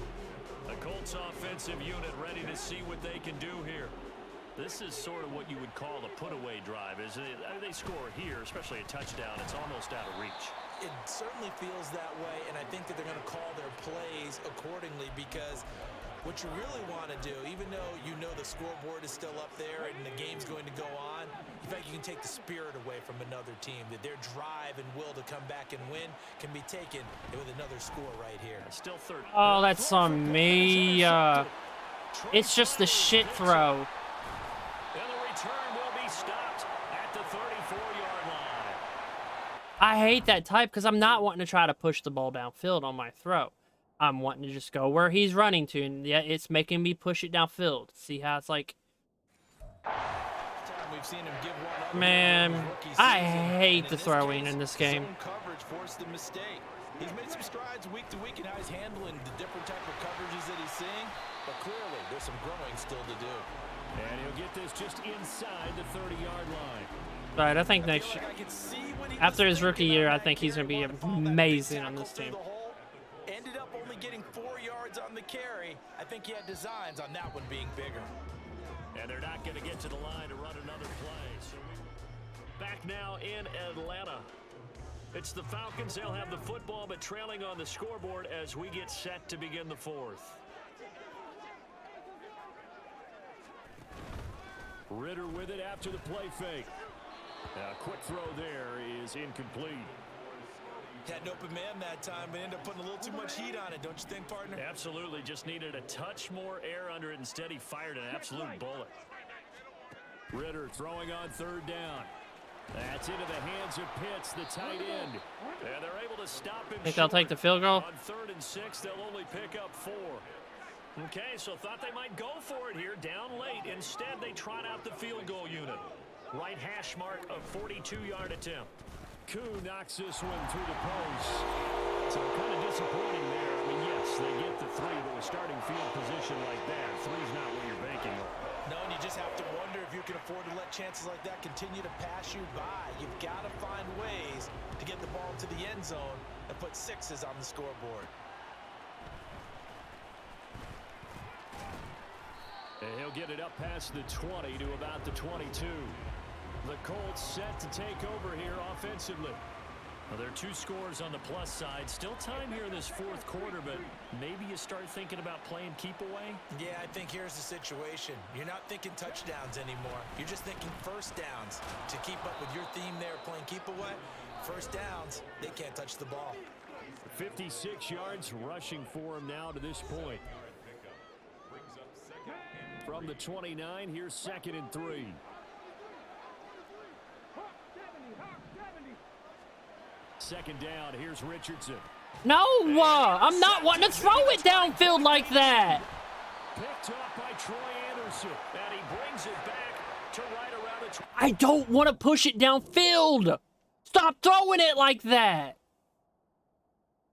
The Colts offensive unit ready to see what they can do here. This is sort of what you would call a put-away drive, isn't it? They score here, especially a touchdown. It's almost out of reach. It certainly feels that way, and I think that they're going to call their plays accordingly because what you really want to do, even though you know the scoreboard is still up there and the game's going to go on, in fact, you can take the spirit away from another team, that their drive and will to come back and win can be taken with another score right here. Still third. Oh, that's on me. It's just the shit throw. And the return will be stopped at the 34-yard line. I hate that type because I'm not wanting to try to push the ball downfield on my throw. I'm wanting to just go where he's running to, and yeah, it's making me push it downfield. See how it's like... Man, I hate the throwing in this game. Coverage forced the mistake. He's made some strides week to week in how he's handling the different type of coverages that he's seeing, but clearly there's some growing still to do. And he'll get this just inside the 30-yard line. Right, I think next year, after his rookie year, I think he's going to be amazing on this team. Ended up only getting 4 yards on the carry. I think he had designs on that one being bigger. And they're not going to get to the line to run another play. So back now in Atlanta. It's the Falcons. They'll have the football, but trailing on the scoreboard as we get set to begin the 4th. Ritter with it after the play fake. A quick throw there is incomplete. Had an open man that time, but ended up putting a little too much heat on it, don't you think, partner? Absolutely. Just needed a touch more air under it. Instead, he fired an absolute bullet. Ritter throwing on third down. That's into the hands of Pitts, the tight end. And they're able to stop him. Think they'll take the field goal? On 3rd and 6, they'll only pick up 4. Okay, so thought they might go for it here, down late. Instead, they trot out the field goal unit. Right hash mark of 42-yard attempt. Koo knocks this one through the post. So kind of disappointing there. I mean, yes, they get the 3, but with starting field position like that, 3's not what you're banking on. No, and you just have to wonder if you can afford to let chances like that continue to pass you by. You've got to find ways to get the ball to the end zone and put 6s on the scoreboard. And he'll get it up past the 20 to about the 22. The Colts set to take over here offensively. Well, there are 2 scores on the plus side. Still time here in this 4th quarter, but maybe you start thinking about playing keep away? Yeah, I think here's the situation. You're not thinking touchdowns anymore. You're just thinking first downs. To keep up with your theme there, playing keep away, first downs, they can't touch the ball. 56 yards rushing for him now to this point. From the 29, here's 2nd and 3. Second down, here's Richardson. No, I'm not wanting to throw it downfield like that. Picked up by Troy Anderson, and he brings it back to right around the... I don't want to push it downfield. Stop throwing it like that.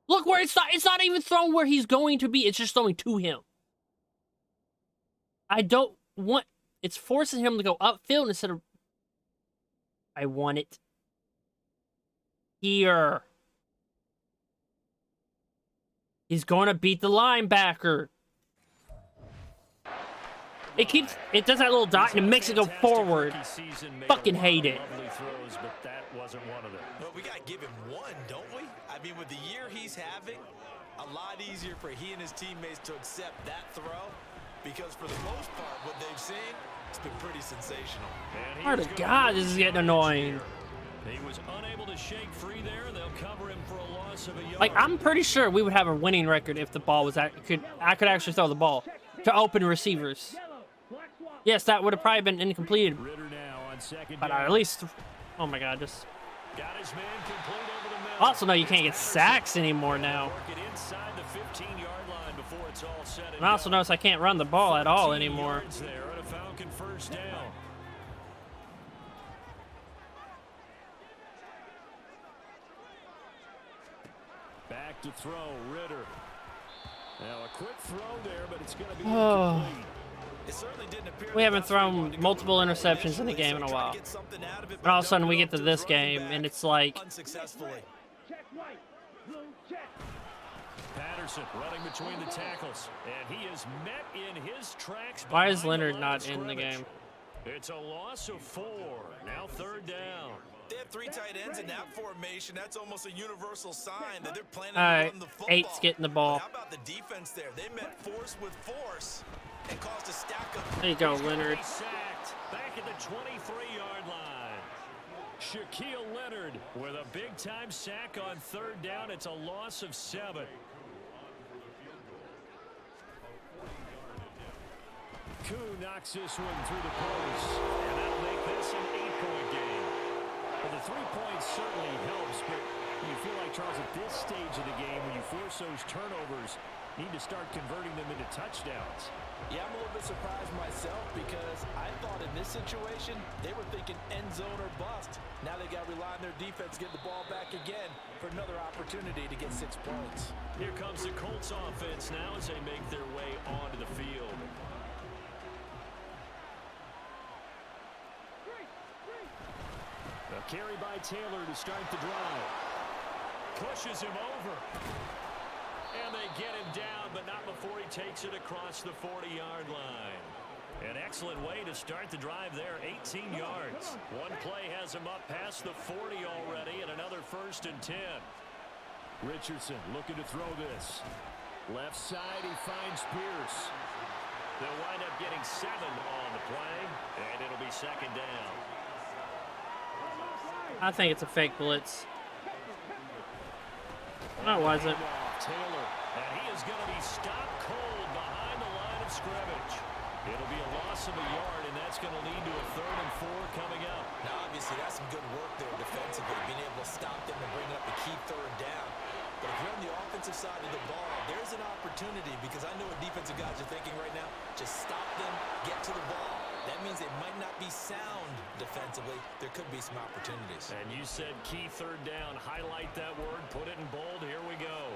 Look where it's not even thrown where he's going to be. It's just throwing to him. I don't want... It's forcing him to go upfield instead of... I want it here. He's going to beat the linebacker. It does that little dot and it makes it go forward. Fucking hate it. Throws, but that wasn't one of them. Well, we got to give him one, don't we? I mean, with the year he's having, a lot easier for he and his teammates to accept that throw, because for the most part, what they've seen, it's been pretty sensational. Heart of God, this is getting annoying. He was unable to shake free there. They'll cover him for a loss of a yard. Like, I'm pretty sure we would have a winning record if the ball was I could actually throw the ball to open receivers. Yes, that would have probably been incompleted. But at least, oh my God, just. Got his man complete over the middle. I also know you can't get sacks anymore now. And I also notice I can't run the ball at all anymore. There on a Falcon first down. Back to throw, Ritter. Now a quick throw there, but it's going to be incomplete. We haven't thrown multiple interceptions in a game in a while. And all of a sudden we get to this game and it's like... Patterson running between the tackles, and he is met in his tracks. Why is Leonard not in the game? It's a loss of 4. Now 3rd down. They have 3 tight ends in that formation. That's almost a universal sign that they're planning to run the football. 8's getting the ball. How about the defense there? They met force with force and caused a stack up. There you go, Leonard. Sacked back at the 23-yard line. Shaquille Leonard with a big-time sack on 3rd down. It's a loss of 7. Koo knocks this one through the post, and that'll make this an 8-point game. Well, the 3 points certainly helps, but you feel like, Charles, at this stage of the game, when you force those turnovers, need to start converting them into touchdowns. Yeah, I'm a little bit surprised myself because I thought in this situation, they were thinking end zone or bust. Now they got to rely on their defense, get the ball back again for another opportunity to get 6 points. Here comes the Colts offense now as they make their way onto the field. A carry by Taylor to start the drive. Pushes him over. And they get him down, but not before he takes it across the 40-yard line. An excellent way to start the drive there, 18 yards. One play has him up past the 40 already, and another 1st and 10. Richardson looking to throw this. Left side, he finds Pierce. They'll wind up getting 7 on the play, and it'll be 2nd down. I think it's a fake blitz. No, it wasn't. Taylor, and he is going to be stopped cold behind the line of scrimmage. It'll be a loss of a yard, and that's going to lead to a 3rd and 4 coming up. Now, obviously, that's some good work there defensively, being able to stop them and bring up a key 3rd down. But if you're on the offensive side of the ball, there's an opportunity, because I know what defensive guys are thinking right now. Just stop them, get to the ball. That means they might not be sound defensively. There could be some opportunities. And you said key 3rd down. Highlight that word. Put it in bold. Here we go.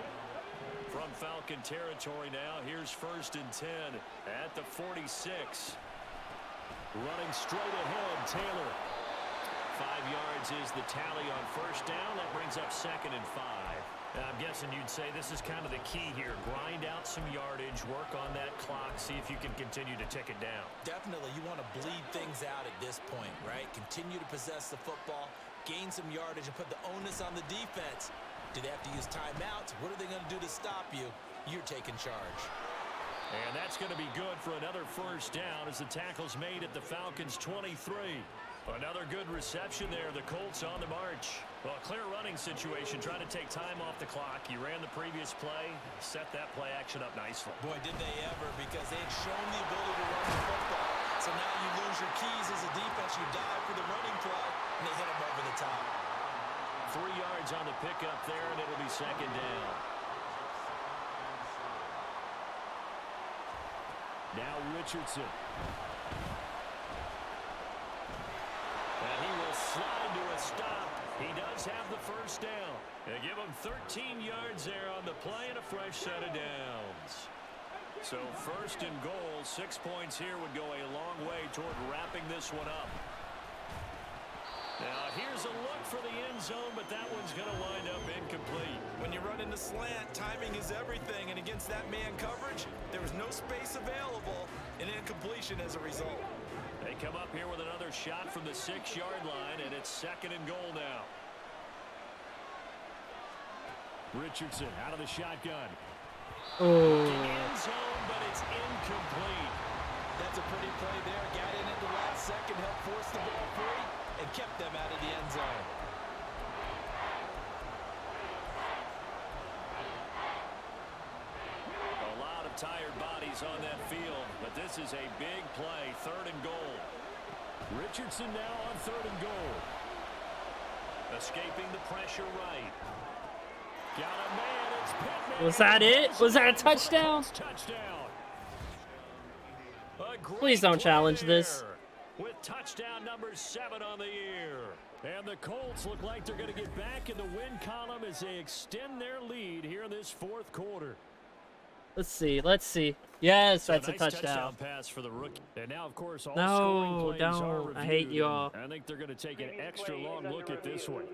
From Falcon territory now, here's 1st and 10 at the 46. Running straight ahead, Taylor. 5 yards is the tally on 1st down. That brings up 2nd and 5. I'm guessing you'd say this is kind of the key here. Grind out some yardage, work on that clock, see if you can continue to tick it down. Definitely, you want to bleed things out at this point, right? Continue to possess the football, gain some yardage, and put the onus on the defense. Do they have to use timeouts? What are they going to do to stop you? You're taking charge. And that's going to be good for another 1st down as the tackle's made at the Falcons' 23. Another good reception there. The Colts on the march. Well, a clear running situation, trying to take time off the clock. You ran the previous play, set that play action up nicely. Boy, did they ever, because they had shown the ability to run the football. So now you lose your keys as a defense. You dive for the running play, and they hit them over the top. 3 yards on the pickup there, and it'll be 2nd down. Now Richardson. And he will slide to a stop. He does have the 1st down. They give him 13 yards there on the play and a fresh set of downs. So 1st and goal, 6 points here would go a long way toward wrapping this one up. Now here's a look for the end zone, but that one's going to wind up incomplete. When you run in the slant, timing is everything, and against that man coverage, there was no space available, and incompletion as a result. They come up here with another shot from the 6-yard line, and it's 2nd and goal now. Richardson out of the shotgun. Oh. End zone, but it's incomplete. That's a pretty play there. Got in at the last second, helped force the ball free, and kept them out of the end zone. A lot of tired bodies on that field, but this is a big play, 3rd and goal. Richardson now on 3rd and goal. Escaping the pressure right. Got a man, it's Pittman. Was that it? Was that a touchdown? Touchdown. Please don't challenge this. With touchdown number 7 on the year. And the Colts look like they're going to get back in the win column as they extend their lead here in this 4th quarter. Let's see. Let's see. Yes, So that's a nice touchdown. pass for the rookie. And now, of course, all No, scoring plays are don't. reviewed. I hate you all. I think they're going to take an extra long look at this one.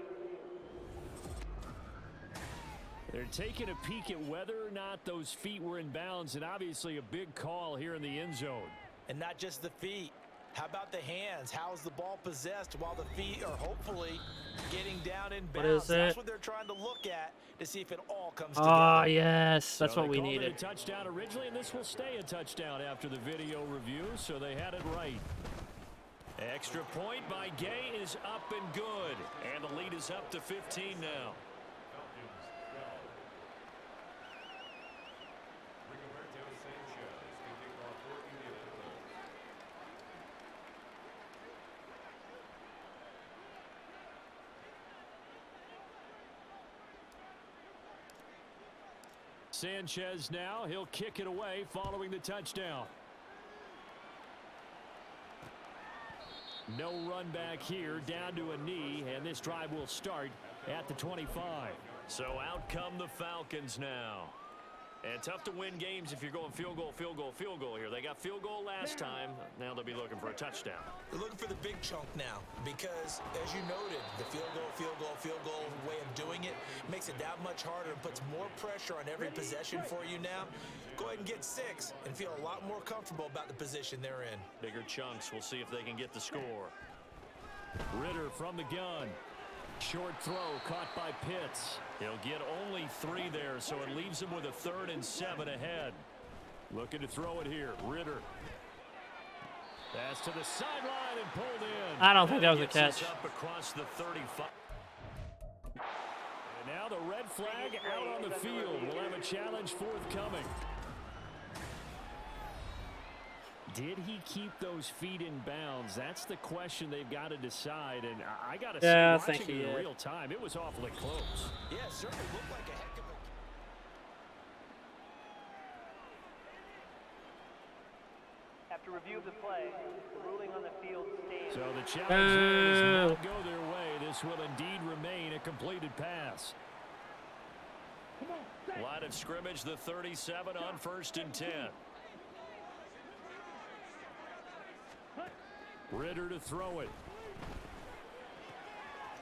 They're taking a peek at whether or not those feet were in bounds, and obviously a big call here in the end zone. And not just the feet. How about the hands? How is the ball possessed while the feet are hopefully getting down in What bounds? is That's it? what they're trying to look at to see if it all comes together. Oh, yes. That's So what they we called it needed. a touchdown originally, and this will stay a touchdown after the video review, so they had it right. Extra point by Gay is up and good, and the lead is up to 15 now. Sanchez now, he'll kick it away following the touchdown. No run back here, down to a knee, and this drive will start at the 25. So out come the Falcons now. And tough to win games if you're going field goal, field goal, field goal here. They got field goal last time. Now they'll be looking for a touchdown. They're looking for the big chunk now because, as you noted, the field goal way of doing it makes it that much harder and puts more pressure on every possession for you now. Go ahead and get 6 and feel a lot more comfortable about the position they're in. Bigger chunks. We'll see if they can get the score. Ritter from the gun. Short throw caught by Pitts. He'll get only 3 there, so it leaves him with a 3rd and 7 ahead. Looking to throw it here. Ritter. Pass to the sideline and pulled in. I don't think that was a Gets us catch. Up across the 35. And Now the red flag out on the field. We'll have a challenge forthcoming. Did he keep those feet in bounds? That's the question they've got to decide. And I got to say, watching it in real time, it was awfully close. Yeah, it certainly looked like a heck of a... After review of the play, the ruling on the field stands. So the challenge does not go their way. This will indeed remain a completed pass. Line of scrimmage, the 37 on 1st and 10. Ritter to throw it.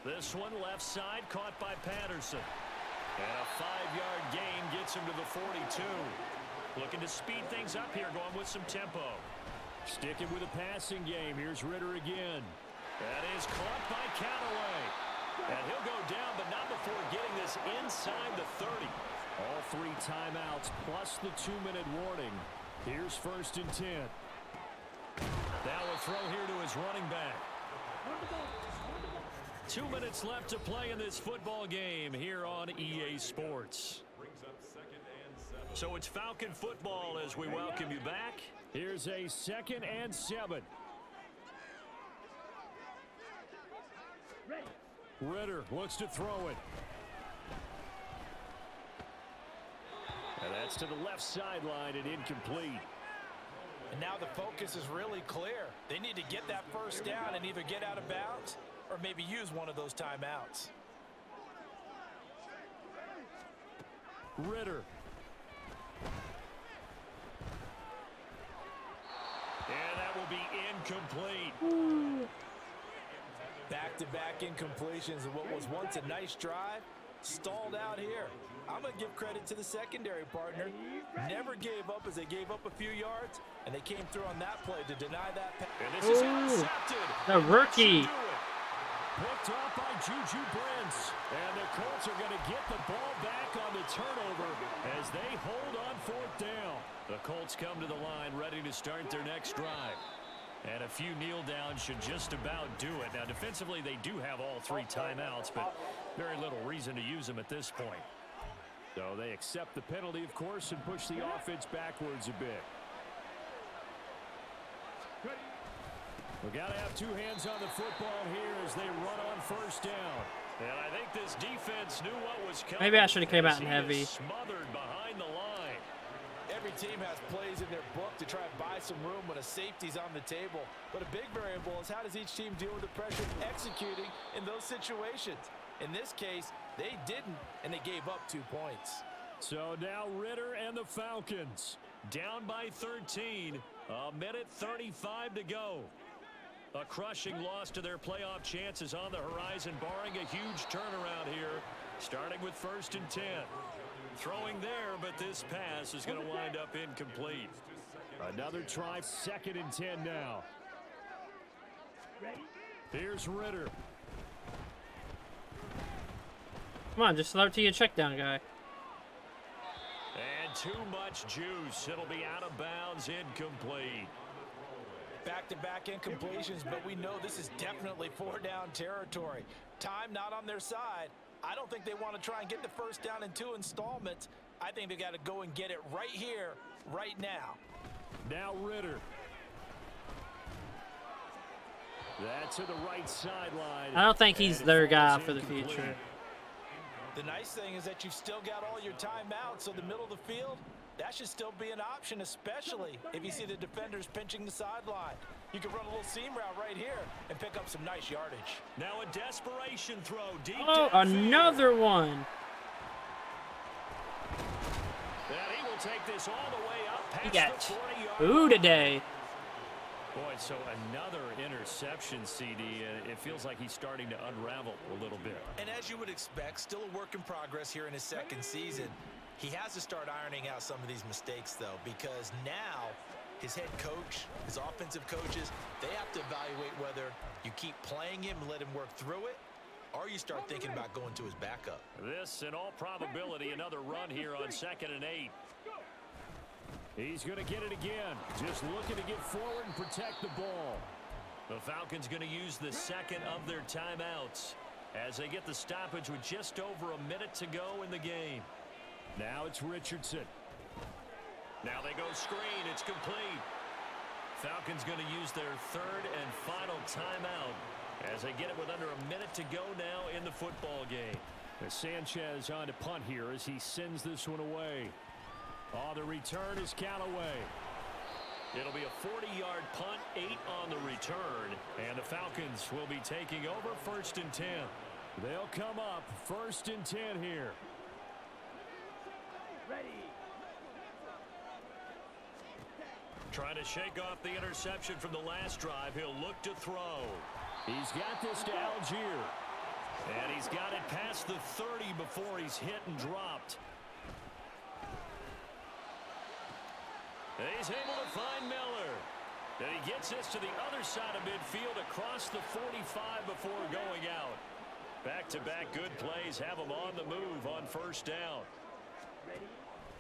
This one left side caught by Patterson. And a 5-yard gain gets him to the 42. Looking to speed things up here, going with some tempo. Sticking with a passing game. Here's Ritter again. That is caught by Callaway. And he'll go down, but not before getting this inside the 30. All 3 timeouts plus the 2-minute warning. Here's 1st and 10. Now a throw here to his running back. 2 minutes left to play in this football game here on EA Sports. So it's Falcon football as we welcome you back. Here's a 2nd and 7. Ritter looks to throw it. And that's to the left sideline and incomplete. And now the focus is really clear. They need to get that first down and either get out of bounds or maybe use one of those timeouts. Ritter. And that will be incomplete. Back-to-back incompletions of what was once a nice drive, stalled out here. I'm going to give credit to the secondary partner. Never gave up as they gave up a few yards, and they came through on that play to deny that pass. And this is intercepted. The rookie. Picked off by Juju Brents. And the Colts are going to get the ball back on the turnover as they hold on 4th down. The Colts come to the line ready to start their next drive. And a few kneel downs should just about do it. Now, defensively, they do have all 3 timeouts, but very little reason to use them at this point. So they accept the penalty, of course, and push the offense backwards a bit. We've got to have 2 hands on the football here as they run on 1st down. And I think this defense knew what was coming. Maybe I should have came out in heavy. Smothered behind the line. Every team has plays in their book to try and buy some room when a safety's on the table. But a big variable is how does each team deal with the pressure executing in those situations. In this case, they didn't, and they gave up 2 points. So now Ritter and the Falcons down by 13. A minute 35 to go. A crushing loss to their playoff chances on the horizon, barring a huge turnaround here, starting with 1st and 10. Throwing there, but this pass is going to wind up incomplete. Another try, 2nd and 10 now. Here's Ritter. Come on, just throw it to your check down guy. And too much juice. It'll be out of bounds, incomplete. Back-to-back incompletions, but we know this is definitely 4-down territory. Time not on their side. I don't think they want to try and get the first down in 2 installments. I think they got to go and get it right here, right now. Now Ritter. That's to the right sideline. I don't think he's their guy for the future. The nice thing is that you've still got all your timeouts, so the middle of the field, that should still be an option, especially if you see the defenders pinching the sideline. You can run a little seam route right here and pick up some nice yardage. Now a desperation throw deep. Oh, another one. And he will take this all the way up past He got the 40-yard booed today. Boy, so another interception, CD. It feels like he's starting to unravel a little bit. And as you would expect, still a work in progress here in his 2nd season. He has to start ironing out some of these mistakes, though, because now his head coach, his offensive coaches, they have to evaluate whether you keep playing him and let him work through it, or you start thinking about going to his backup. This, in all probability, another run here on 2nd and 8. He's going to get it again. Just looking to get forward and protect the ball. The Falcons going to use the 2nd of their timeouts. as they get the stoppage with just over a minute to go in the game. Now it's Richardson. Now they go screen. It's complete. Falcons going to use their third and final timeout as they get it with under a minute to go now in the football game. Sanchez on to punt here as he sends this one away. Oh, the return is Callaway. It'll be a 40-yard punt, 8 on the return, and the Falcons will be taking over 1st and 10. They'll come up 1st and 10 here. Ready. Trying to shake off the interception from the last drive. He'll look to throw. He's got this to Algier. And he's got it past the 30 before he's hit and dropped. And he's able to find Miller. And he gets this to the other side of midfield across the 45 before going out. Back-to-back good plays have him on the move on 1st down.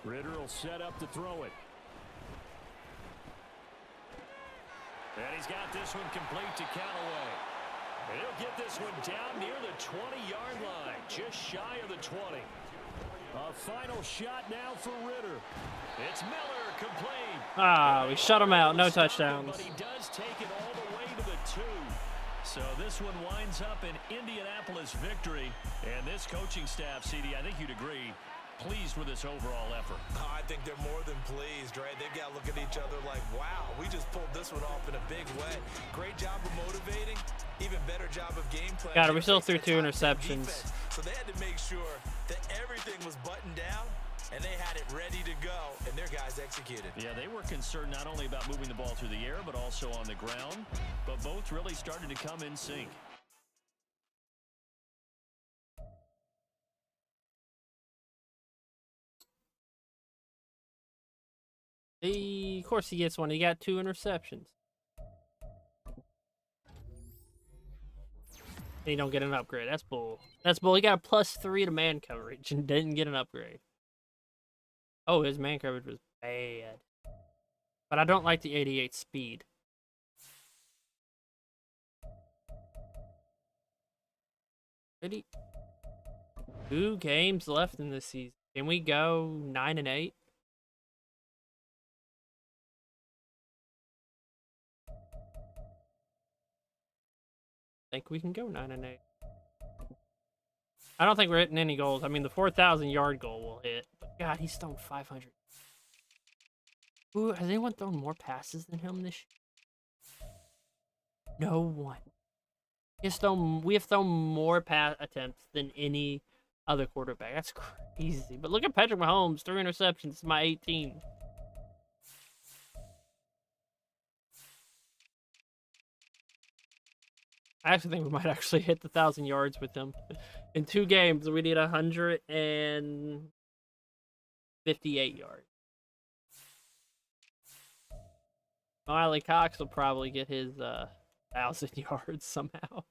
Ritter will set up to throw it. And he's got this one complete to Callaway. And he'll get this one down near the 20-yard line, just shy of the 20. A final shot now for Ritter. It's Miller, complete. Ah, we shut him out. No touchdowns. But he does take it all the way to the 2. So this one winds up an Indianapolis victory. And this coaching staff, CD, I think you'd agree, pleased with this overall effort. I think they're more than pleased, right? They've got to look at each other like, wow, we just pulled this one off in a big way. Great job of motivating. Even better job of game plan. God, we still threw 2 interceptions. So they had to make sure that everything was buttoned down, and they had it ready to go, and their guys executed. Yeah, they were concerned not only about moving the ball through the air, but also on the ground. But both really started to come in sync. Of course he gets one. He got 2 interceptions. And you don't get an upgrade. That's bull. That's bull. He got a +3 to man coverage and didn't get an upgrade. Oh, his man coverage was bad. But I don't like the 88 speed. Really? 2 games left in this season. Can we go 9-8? I think we can go 9-8. I don't think we're hitting any goals. I mean, the 4,000-yard goal will hit. But God, he's thrown 500. Ooh, has anyone thrown more passes than him this year? No one. We have thrown more pass attempts than any other quarterback. That's crazy. But look at Patrick Mahomes, 3 interceptions. It's my 18. I actually think we might actually hit the 1,000 yards with him. In 2 games, we need 158 yards. Miley Cox will probably get his 1,000 yards somehow.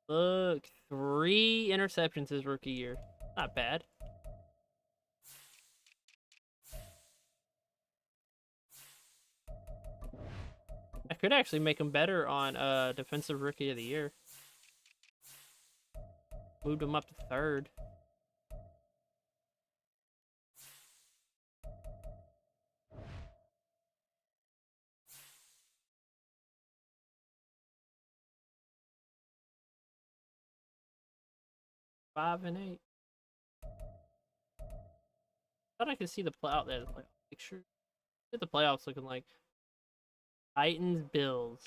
Look, 3 interceptions his rookie year. Not bad. I could actually make him better on Defensive Rookie of the Year. Moved him up to 3rd. Five and 8. Thought I could see the play out there. The playoff picture. What the playoffs looking like? Titans, Bills.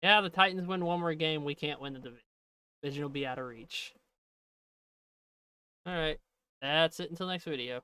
Yeah, the Titans win one more game. We can't win the division. Division will be out of reach. Alright. That's it until next video.